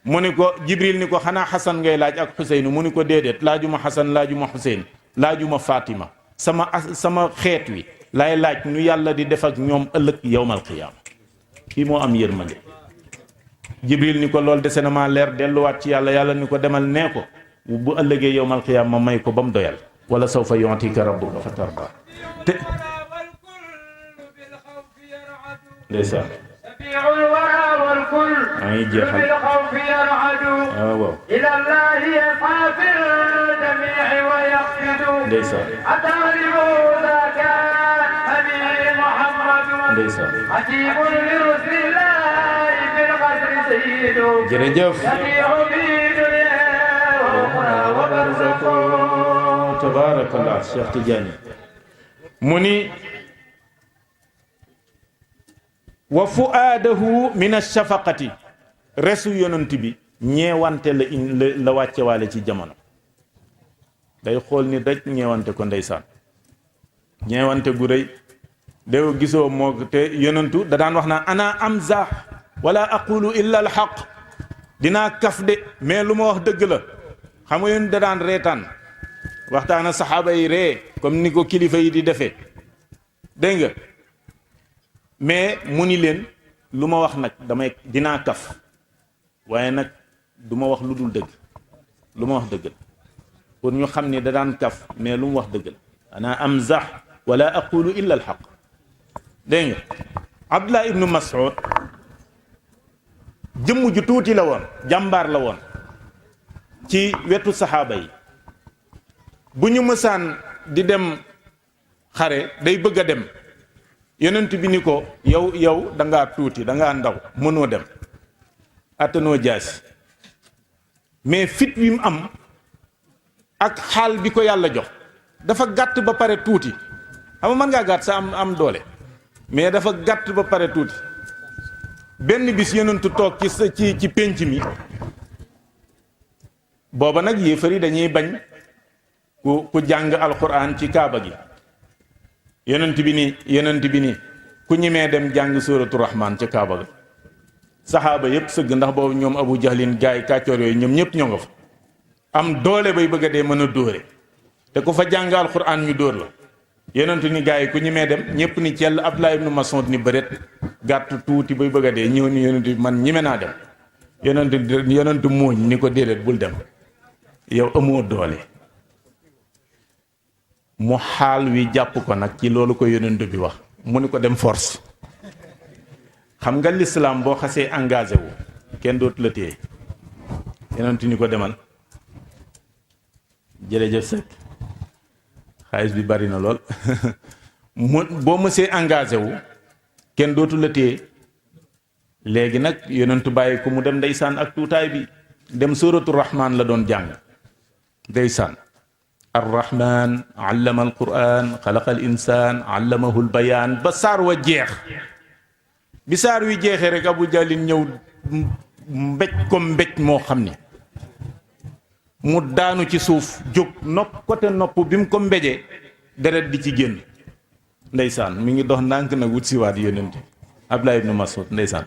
mu ni ko jibril ni ko xanaa xasan ngay laaj ak xuseyn mu ni ko déedéet laajuma xasan laajuma xuseyn laajuma fatima sama xeet wi lay laaj nu yàlla di def ak ñoom ëllëg yowmal qiyaama kii moo am yërmande jibril ni ko loolu dese na maa leer delluwaat ci yàlla ni ko demal nee ko bu ëllëgee yowmal qiyaama ma may ko ba mu doyal wala sawfa yu'tika rabbuka fatarda te ndeysaan maa ngi jeexal بالخوف يرعد waaw إلى الله يسعى في الجميع ويخفض ndeysaan أتعرف ذاك أبي محمد ndeysaan عجيب لرسل الله في القدر سيد jërëjëf يبيع في دنياه وأخرى وبرزخه tabaarakallah Cheikh Tidiane mu ni wa fuaadahu min ashafaqati resu yonent bi ñeewante la wàcce waale ci jamono day xool ni daj ñeewante ko ndeysaan ñeewante gu rëy dew gisoo moo te yonentu da daan wax naa ana amzah wala aqulu illa al haqq dinaa kaf de mais lu ma wax dëgg la xam nga yéen da daan reetaan waxtaana saxaaba yi ree comme ni ko kilifa yi di defee dégg nga mais mu ni leen lu ma wax nag dinaa kaf waaye nag du ma wax lu dul dëgg lu ma wax dëgg la pour ñu xam ni da daan kaf mais lu mu wax dëgg la ana amzah wala aqulu illa al haqq dégg nga Abdullah ibnu Mas'ud jëmm ju tuuti la woon jàmbaar la woon ci wetu saxaaba yi bu ñu mësaan di dem xare day bëgg a dem yonent bi ni ko yow da ngaa tuuti da ngaa ndaw mënoo dem attanoo jaasi mais fit wi mu am ak xaal bi ko yàlla jox dafa gàtt ba pare tuuti xam nga mën ngaa gàtt sa am doole mais dafa gàtt ba pare tuuti benn bis yonentu toog ci pénc mi booba nag yéefar yi dañuy bañ ku jàng alquran ci kaaba gi yonent bi nii ku ñimee dem jàng suratu rahman ca kaaba ga saxaaba yépp sëgg ndax boobu ñoom abu jahlin gaay kàccoor yooyu ñoom ñëpp ñoo nga fa am doole bay bëgg a dee mën a dóore te ku fa jàng alquran ñu dóor la yonentu ni gaay yi ku ñimee dem ñëpp ni cell Abdullah ibnu Mas'ud ni bëreet gàtt tuuti bay bëgg a dee ñëw ni yonent bi man ñime naa dem yonentu muuñ ni ko déedéet bul dem yow amoo doole mu xaal wi jàpp ko nag ci loolu ko yonent bi wax mu ni ko dem force xam nga l'islam boo xasee engagé wu kenn dootu la téye yonent ni ko demal jërëjëf Seck xaalis bi bari na lool mu boo mësee engagé wu kenn dootu la téye léegi nag yonent bàyyi ko mu dem ndeysaan ak tuutaay bi dem suratu rahman la doon jàng ndeysaan arrahman allama alquran xalaqa al insan allamahu albayaan ba saar wa jeex bi saar wi jeexee rek abu jalin ñëw mbéj ko mbéj moo xam ni mu daanu ci suuf jóg nopp côté nopp bi mu ko mbéjee deret di ci génn ndeysaan mi ngi dox ndànk nag wut siwaat yonent Abdullah ibnu Mas'ud ndeysaan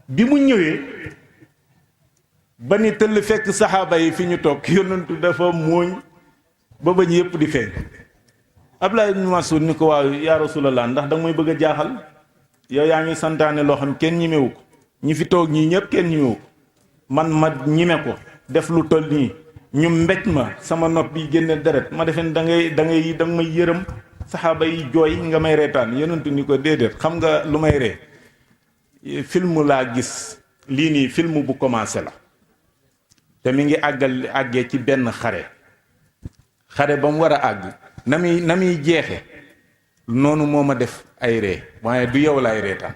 bi mu ñëwee ba ni tëll fekk saxaaba yi fi ñu toog yonentu dafa mooñ ba bañ yépp di feeñ Abdullah ibn Mas'ud ni ko waaw yaa Rasulallah ndax danga may bëgg a jaaxal yow yaa ngi santaane loo xam kenn ñimewu ko ñi fi toog ñii ñëpp kenn ñimewu ko man ma ñime ko def lu toll nii ñu mbéj ma sama nopp bi génne deret ma defen danga may yërëm saxaaba yi jooy nga may reetaan yonentu ni ko déedéet xam nga lu may ree film laa gis lii nii film bu commencé la te mi ngi àggee ci benn xare ba mu war a àgg na muy jeexe noonu moo ma def ay ree waaye du yow laay reetaan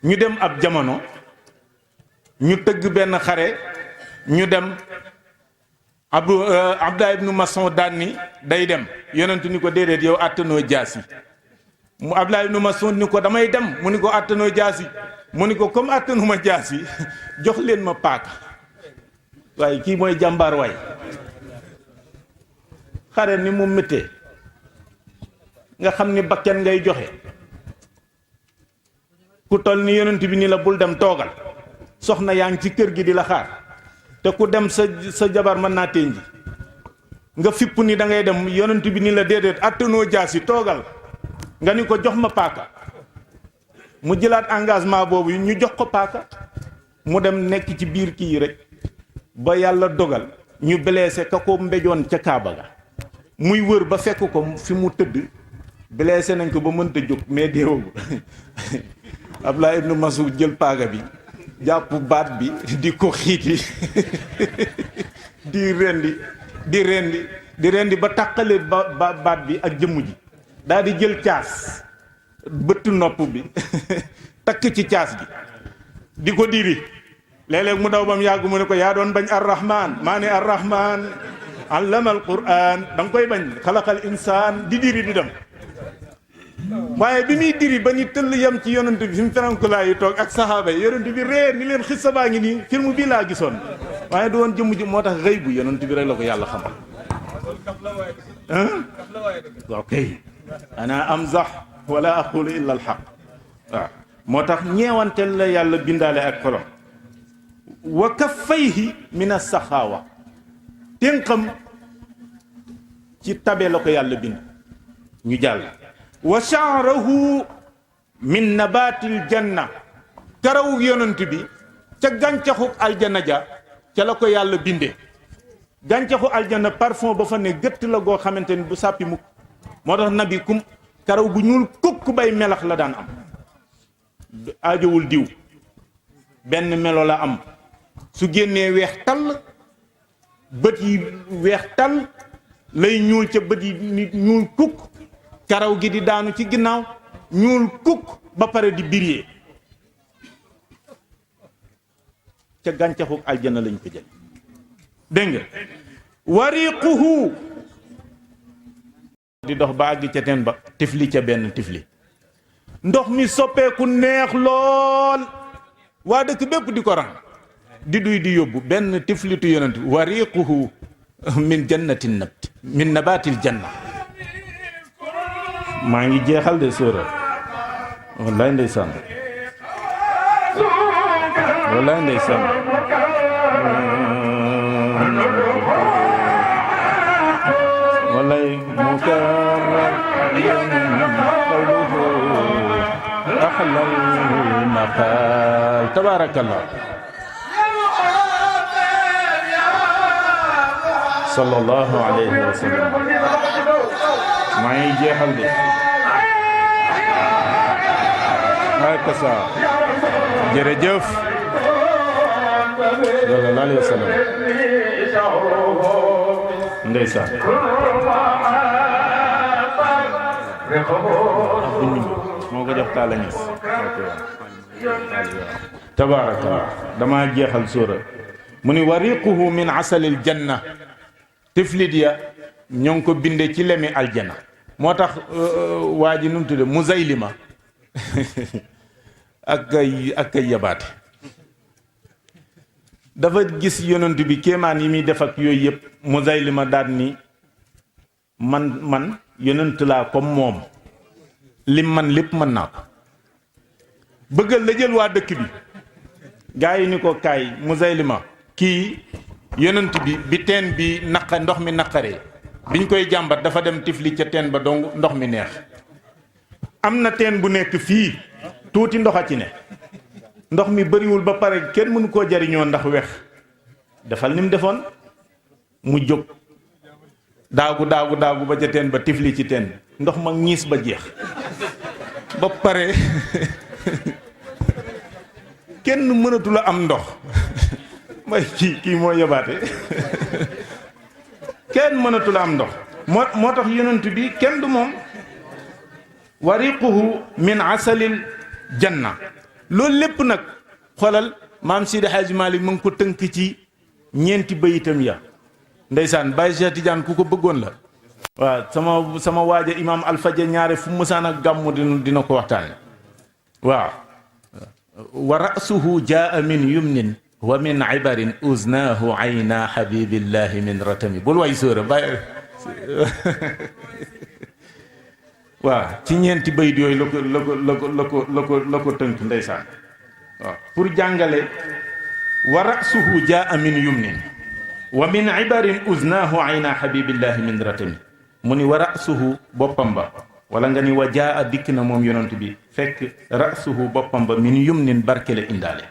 ñu dem ab jamono ñu tëgg benn xare ñu dem Abdullah ibnu Mas'ud daan ni day dem yonentu ni ko déedéet yow àttanoo jaasi mu Abdullah ibnu Mas'ud ni ko damay dem mu ni ko àttanoo jaasi mu ni ko comme àttanuma jaasi jox leen ma paaka waaye kii mooy jàmbaar waay xare ni mu méttee nga xam ni bakken ngay joxe ku toll ni yonent bi ni la bul dem toogal soxna yaa ngi ci kër gi di la xaar te ku dem sa jabar mën naa tënji nga fipp ni da ngay dem yonent bi ni la déedéet attanoo jaasi toogal nga ni ko jox ma paaka mu jëlaat engagement boobu ñu jox ko paaka mu dem nekk ci biir kii yi rek ba yàlla dogal ñu blessé ka ko mbéjoon ca Kaaba ga muy wër ba fekk ko fi mu tëdd blessé nañ ko ba mënta jóg mais deewagul Abdullah ibnu Mas'ud jël paaga bi jàpp baat bi di ko xiiti di rendi ba tàqale baat bi ak jëmm ji daal di jël caas bëtt nopp bi takk ci caas gi di ko diri léeg-léeg mu daw bam yàgg mu ne ko yaa doon bañ arrahman maa ne arrahman allama alquran da nga koy bañ xalaqal insaan di diri di dem waaye bi muy diri ba ñu tëll yem ci yonent bi fi mu ferankulaa yi toog ak saxaaba yi yonent bi réer ni leen xissa baa ngi nii film bii laa gisoon waaye du woon jëmm ji moo tax xëy bu yonent bi rek la ko yàlla xamal ok ana amzax wala aqulu illa alxaq waaw moo tax ñeewanteel la yàlla bindaale ak xolom wa kaffayhi min as-saxaawa ténqam ci tabe la ko yàlla bind ñu jàll wa sha'ruhu min nabatil janna karawu yonent bi ca gàncaxu aljanna ja ca la ko yàlla bindee gàncaxu aljanna parfum ba fa ne gëtt la goo xamante ni du sàppi mukk moo tax nabi kum karaw gu ñuul kukk bay melax la daan am aajowul diw benn melo la am su génnee weex tall bët yi weex tall lay ñuul ca bët yi nit ñuul kukk karaw gi di daanu ci ginnaaw ñuul kukk ba pare di biree ca gàncaxu aljanna lañ ko jël dégg nga wariquhu di dox ba àgg ca teen ba tifli ca benn tifli ndox mi soppeeku neex lool waa dëkk bépp di ko rang di duy di yóbbu benn tiflitu yonent wariquhu min jannatin nabt min nabatil janna maa ngi jeexal de sóora wallaay ndeysaan wallaay ndeysaan wallaay mukarrar qawluhu ahlal maqal tabarakallah sallallahu alayhi wa sallam maa ngi jeexal de haka sa jërëjëf sallallahu alayhi wa sallam ndeysaan moo ko jox taala ñis tabaarakallah dama jeexal sóora mu ni wariquhu min asalil janna tiflit ya ñoo ngi ko binde ci lemi aljana moo tax waa ji nu mu tudde Muzaylima ak ay yabaate dafa gis yonent bi kéemaan yi muy def ak yooyu yëpp Muzaylima daal ni man yonent laa comme moom lim man lépp mën naa ko bëggal la jël waa dëkk bi gaa yi ni ko kaay Muzaylima kii yonent bi teen bi ndox mi naqaree biñ koy jàmbat dafa dem tifli ca teen ba dong ndox mi neex am na teen bu nekk fii tuuti ndox a ci ne ndox mi bariwul ba pare kenn mënu koo jariñoo ndax wex defal ni mu defoon mu jóg daagu ba ca teen ba tifli ci teen ndox ma ñiis ba jeex ba pare kenn mënatu la am ndox may kii moo yabaate kenn mënatu la am ndox moo tax yonent bi kenn du moom wariquhu min asalil janna loolu lépp nag xoolal maam Sidi Hadj Malick mu ngi ko tënk ci ñeenti bayitam ya ndeysaan Baye Cheikh Tidiane ku ko bëggoon la waaw sama waaja imam Alfaja ñaare fu musaan ak gàmmu dina ko waxtaane waaw wa ra'suhu jaa min yumnin wa min ibarin uznaahu ayna habibillahi min ratami bul way sóora bàyyi waaw ci ñeenti bayit yooyu la ko tënk ndeysaan waaw pour jàngale wa ra'suhu jaa min yumnin wa min ibarin uznaahu ayna habibillahi min ratami mu ni wa ra'suhu boppam ba wala nga ni wa jaa dikk na moom yonent bi fekk ra'suhu boppam ba min yumnin barke la indaale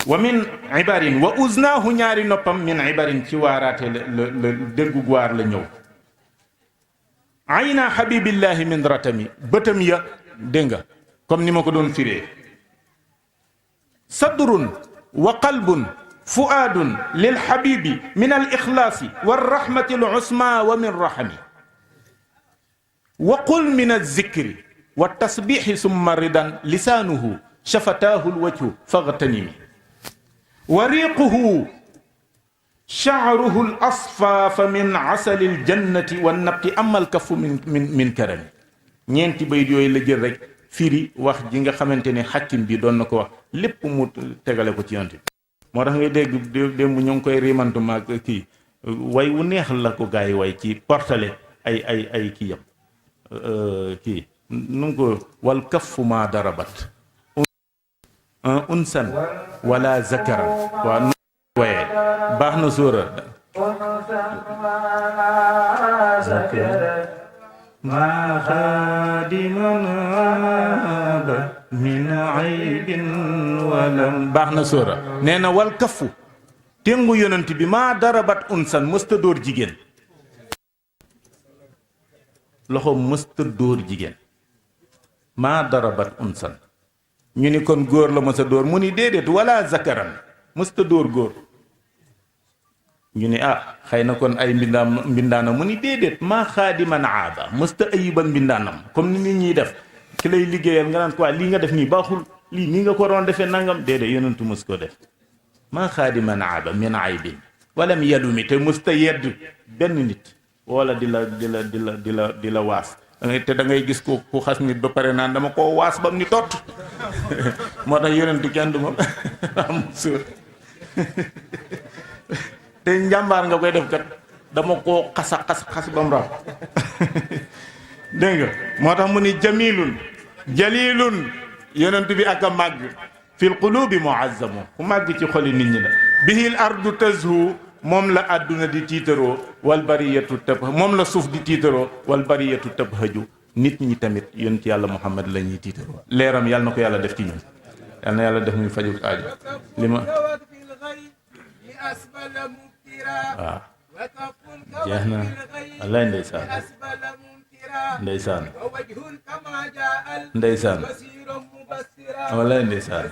wa min ibarin wa uznaahu ñaari noppam min ibarin ci waaraate la déggu waar la ñëw ayna habibillahi min ratami bëtam ya dégg nga comme ni ma ko doon firee sadrun wa qalbun fuaadun lil habibi min al ixlaasi wa rahmati al usma wa min rahami wa qul min al zikri wa tasbixi summa ridan lisaanuhu shafataahu al wajhu faghtanimi wa riiquhu sha'ruhu al asfaafa min asali al jannati wa nabti amma al kaffu min karami. ñeenti bayit yooyu la jël rek firi wax ji nga xamante ne xakim bi doon na ko wax lépp mu tegale ko ci yonent bi. moo tax ngay dégg démb ñu ngi koy rimantu maag kii way wu neex la ko gars yi way ci portale ay kii yam kii nu ngi ko wal kaffu ma darabat unsan wala zakaran waaw nu waye baax na sóora ma xaadiman aba min aybin walam baax na sóora nee na wal kafu téngu yonent bi maa darabat unsan mësta dóor jigéen loxo mësta dóor jigéen maa darabat unsan ñu ni kon góor la mësa dóor mu ni déedéet wala zakaran mësta dóor góor ñu ni xëy na kon ay mbindaana mu ni déedéet maa xaadiman aaba mësta ayibal mbindaanam comme ni nit ñiy def ki lay liggéeyal nga naan ko lii nga def nii baaxul lii nii nga ko doon defee nangam déedéet yonentu mës ko def maa xaadiman aaba min aybin walam yalumi te mësta yedd benn nit wala di la waas te da ngay gis ko ku xas nit ba pare naan dama koo waas bam ni tot moo tax yonentu kenn du ma am suur te njàmbaar nga koy def kat dama koo xas ba mu raw dégg nga moo tax mu ni jamilun jalilun yonent bi ak a màgg fil qulubi muazzamu ku màgg ci xoli nit ñi la bihil ardu tazhu moom la àdduna di tiitaroo wal bariyatu moom la suuf di tiitaroo wal bariyatu tabhaju nit ñi tamit yonent yàlla Muhammad la ñuy tiitaroo leeram yàlla na ko yàlla def ci ñun yàlla na yàlla def muy faju aajo li ma waaw jeex na wallaay ndeysaan ndeysaan wallaay ndeysaan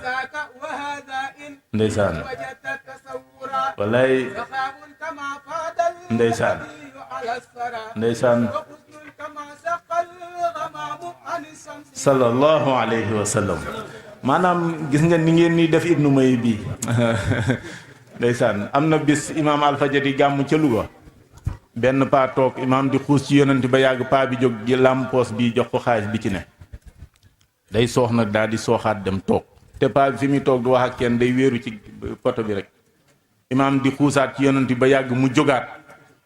wallaay ndeysaan sallallahu alayhi wa sallam maanaam gis nga ni ngeen ni def ibnu may bi ndeysaan am na bis imaam alfajari gàmm ca Louga benn paa toog imaam di xuus ci yonent ba yàgg paa bi jóg ji làmpoos bi jox ko xaalis bi ci ne day soox nag daal di sooxaat dem toog te paa bi fi muy toog du wax ak kenn day wéeru ci poto bi rek imaam di xuusaat ci yonent ba yàgg mu jógaat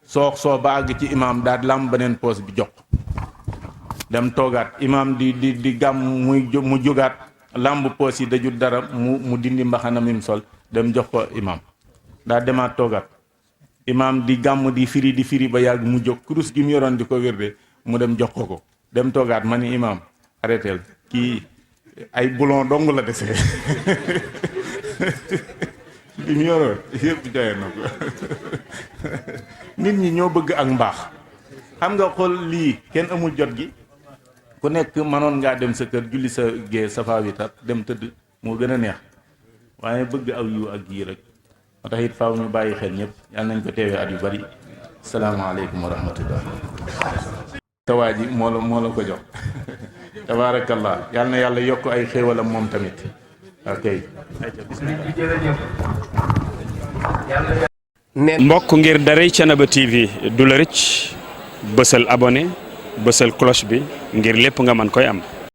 soox ba àgg ci imaam daal di làmb beneen poos bi jox dem toogaat imaam di gàmm mu jógaat làmb poos yi dajul dara mu dindi mbaxana mim sol dem jox ko imaam daa demaat toogaat imaam di gàmm di firi ba yàgg mu jóg kurus gi mu yoroon di ko wérde mu dem jox ko dem toogaat ma ni imaam arrêtel kii ay boulon dong la dese li mu yoroon yëpp joxe na ko nit ñi ñoo bëgg ak mbaax xam nga xool lii kenn amul jot gi ku nekk mënoon ngaa dem sa kër julli sa gée safa witar dem tëdd moo gën a neex waaye bëgg aw yu ak yii rek moo tax it faaw ñu bàyyi xel ñëpp yàlla nañ ko teewee at yu bari salaamaaleykum wa rahmatullah tawaa ji moo la ko jox tabaarakallah yàlla na yàlla yokk ay xéewalam moom tamit ok mbokk ngir daray Thiénaba TV du la rëcc bësal abonné bësal cloche bi ngir lépp nga mën koy am